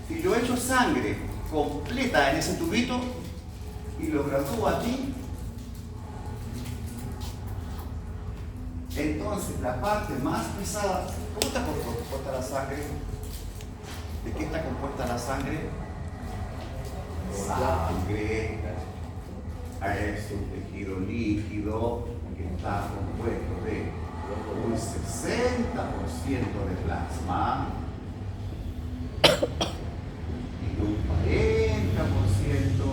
Si yo echo sangre completa en ese tubito y lo gradúo aquí, entonces la parte más pesada, ¿cómo está compuesta la sangre? ¿De qué está compuesta la sangre? Sangre. Es un tejido líquido que está compuesto de un 60% de plasma y un 40%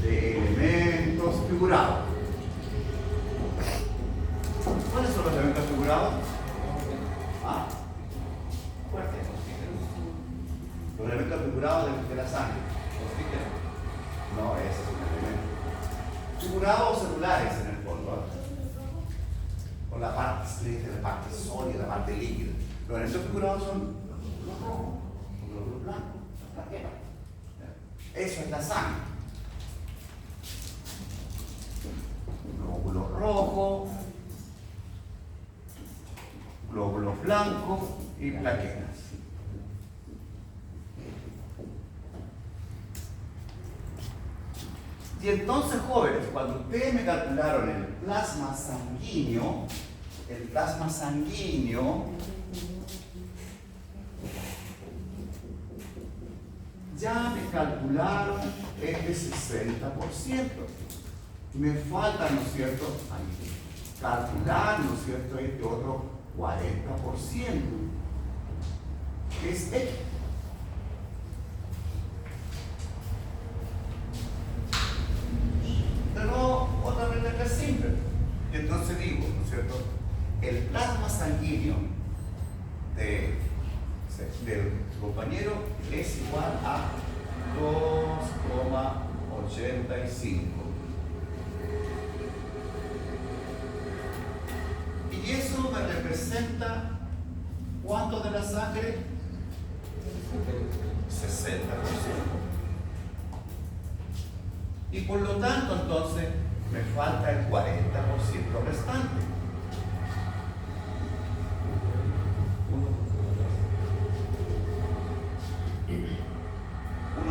de elementos figurados. ¿Cuáles son los elementos figurados? ¿Ah? Fuerte. Los elementos figurados de la sangre. No, ese es un elemento. Figurados celulares en el fondo. Con la parte sólida, la parte líquida. Los elementos figurados son los rojos, los glóbulos blancos, las plaquetas. Eso es la sangre. Glóbulos rojos, glóbulos blancos y plaquetas. Y entonces, jóvenes, cuando ustedes me calcularon el plasma sanguíneo, ya me calcularon este 60%. Me falta, ¿no es cierto?, calcular, ¿no es cierto?, este otro 40%, que es X. Pero otra regla es simple. Y entonces digo, ¿no es cierto?, el plasma sanguíneo del compañero es igual a 2,85. Y eso me representa ¿cuánto de la sangre? 60%. Y por lo tanto, entonces, me falta el 40% restante. 1,14.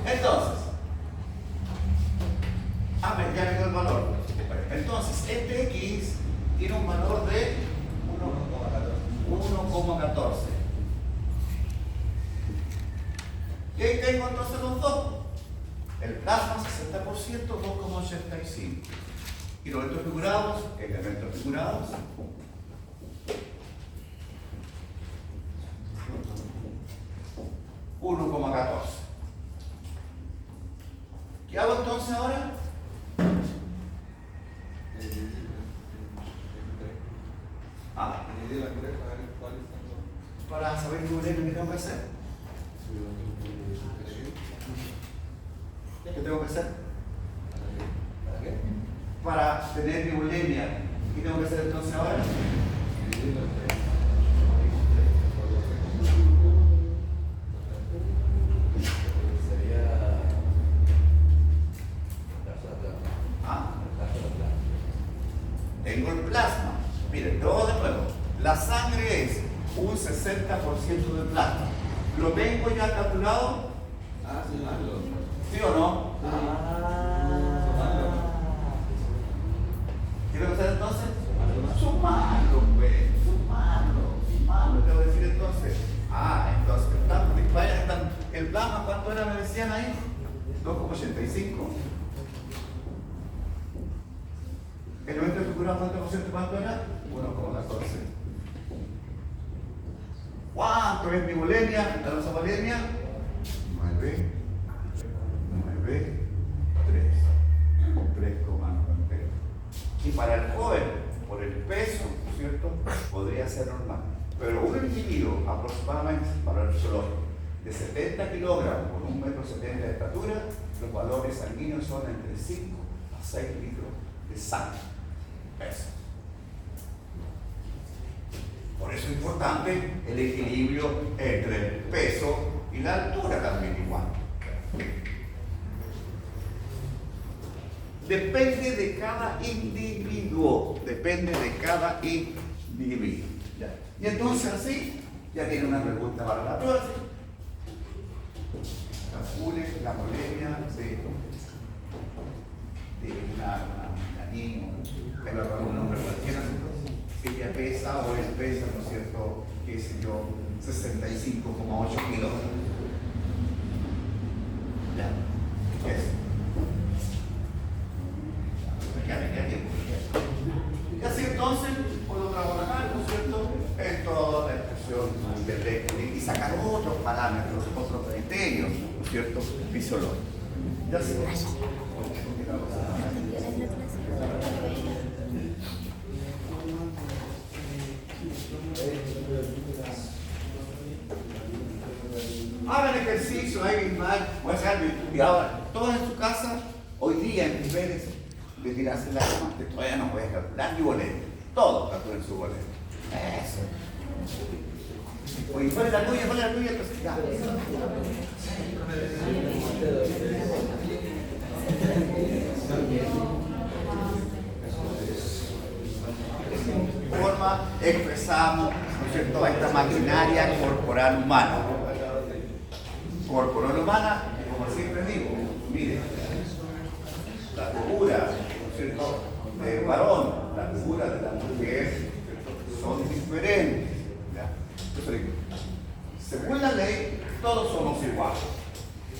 Entonces, ya me dio el valor. Entonces, este X tiene un valor de 1,14. Y ahí tengo entonces los dos. El plasma 60%, 2,85. Y los elementos figurados, $1,14. ¿Qué hago entonces ahora? Para saber qué tengo que hacer. ¿Qué tengo que hacer? ¿Para qué? Para tener mi bulimia. ¿Qué tengo que hacer entonces ahora? Tengo el plasma. Miren, luego de nuevo. La sangre es un 60% de plasma. ¿Lo tengo ya calculado? ¿Sí o no? ¿Qué tengo que hacer entonces? Sumarlo, pues. Sumarlo. Tengo que decir entonces. Entonces el plasma, ¿cuánto era? Me decían ahí. 2,85. El elemento figurado, ¿cuánto era? 1,14. ¿Cuánto es mi bulimia? ¿La nuestra bulimia? 9, 3,9. Y para el joven, por el peso, ¿no es cierto?, podría ser normal. Pero un individuo aproximadamente, para el fisiológico, de 70 kilogramos con 1,70 m de estatura, los valores sanguíneos son entre 5 a 6 litros de sangre. Peso. Por eso es importante el equilibrio entre el peso y la altura también igual. Depende de cada individuo. ¿Ya? Y entonces así, ya tiene una pregunta para la prueba. Calcule la bulimia de una niña, pero con un nombre cualquiera, si ella pesa o él pesa, ¿no es cierto?, qué sé yo, 65,8 kilos. Ya, ¿qué es? Y así entonces puedo trabajar, ¿no es cierto?, en toda la expresión y sacar otros parámetros, otros criterios, ¿no es cierto?, fisiológicos. Ya se hagan ejercicio, ahí mal, voy a hacer, y ahora, todos en su casa, hoy día en niveles de tirarse en la cama, que todavía no voy a calcular mi boleto, todos calculen su boleto. Eso. Oye, ¿cuál es la tuya? Entonces, ya. Forma expresamos, ¿no es cierto?, a esta maquinaria corporal humana. Corporal humana, como siempre digo, mire, la figura, ¿no es cierto?, del varón, la figura de la mujer, son diferentes. ¿Ya? Entonces, según la ley, todos somos iguales.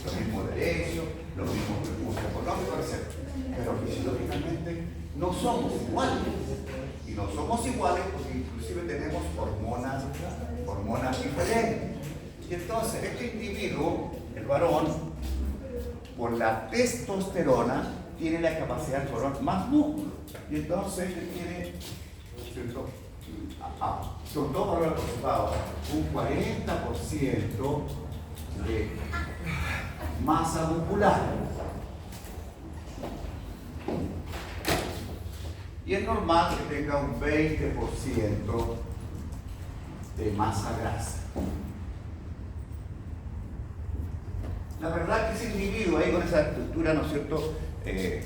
Los mismos derechos, los mismos recursos económicos, etc. Pero fisiológicamente no somos iguales. Y no somos iguales porque inclusive tenemos hormonas diferentes. Y entonces este individuo, el varón, por la testosterona, tiene la capacidad de formar más músculo. Y entonces él tiene, ¿cierto?, sobre todo para los resultados, un 40% de masa muscular. Y es normal que tenga un 20% de masa grasa. La verdad que ese individuo ahí con esa estructura, ¿no es cierto?, de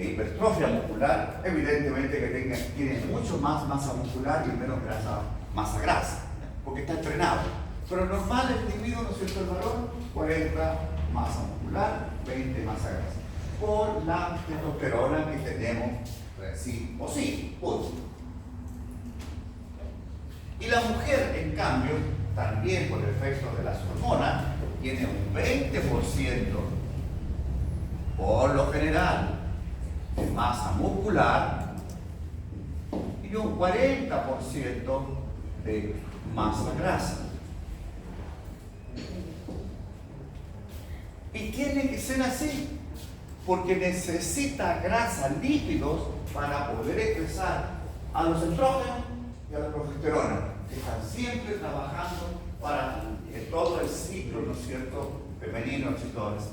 hipertrofia muscular, evidentemente que tiene mucho más masa muscular y menos masa grasa, porque está entrenado. Pero normal el individuo, ¿no es cierto?, el varón, 40 masa muscular, 20 masa grasa. Por la testosterona que tenemos, sí o sí, punto. Y la mujer, en cambio, también por el efecto de las hormonas, tiene un 20% por lo general de masa muscular y un 40% de masa grasa. Y tiene que ser así, porque necesita grasa, lípidos, para poder expresar a los estrógenos y a la progesterona, que están siempre trabajando para todo el ciclo, ¿no es cierto?, femenino, menstrual, etc.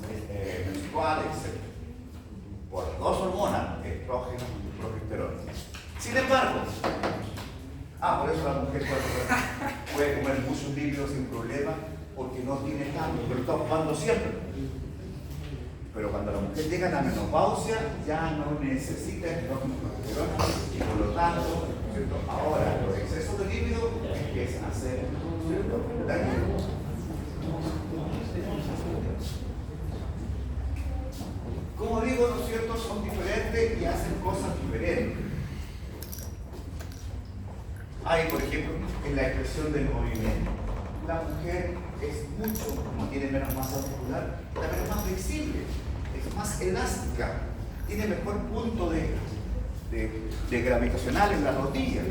Por las dos hormonas, estrógeno y progesterona. Sin embargo, por eso la mujer puede comer muchos lípidos sin problema, porque no tiene tanto, pero está ocupando siempre. Pero cuando la mujer llega a la menopausia, ya no necesita estrógeno y progesterona, y por lo tanto, ¿cierto?, ahora los excesos de lípido empiezan a ser, ¿cierto?, dañinos. Como digo, ¿no es cierto?, son diferentes y hacen cosas diferentes. Hay, por ejemplo, en la expresión del movimiento. La mujer es mucho, como tiene menos masa muscular, también es más flexible, es más elástica, tiene mejor punto de gravitacional en la rodilla.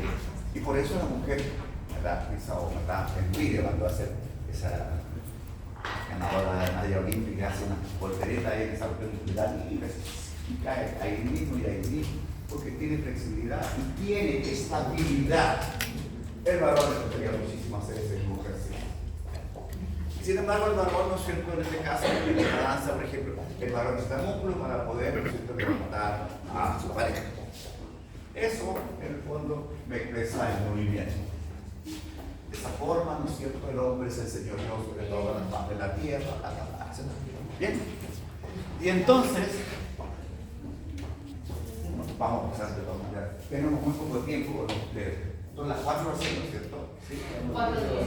Y por eso la mujer, ¿verdad?, en vídeo cuando hace esa ganadora de medalla olímpica, hace una voltereta ahí en esa muscular y cae ahí mismo y ahí mismo, porque tiene flexibilidad y tiene estabilidad. El varón le gustaría muchísimo hacer ese ejercicio. Sin embargo, el varón, ¿no es cierto?, en este caso, en la danza, por ejemplo, el varón necesita músculo para poder, ¿no es cierto?, levantar a su pareja. Eso, en el fondo, me expresa el movimiento. De esa forma, ¿no es cierto?, el hombre es el Señor Dios sobre todas las partes de la tierra, Bien. Y entonces, vamos a pasar de todas maneras. Tenemos muy poco tiempo, son las 4 horas, ¿no es cierto? ¿Sí? 4 días.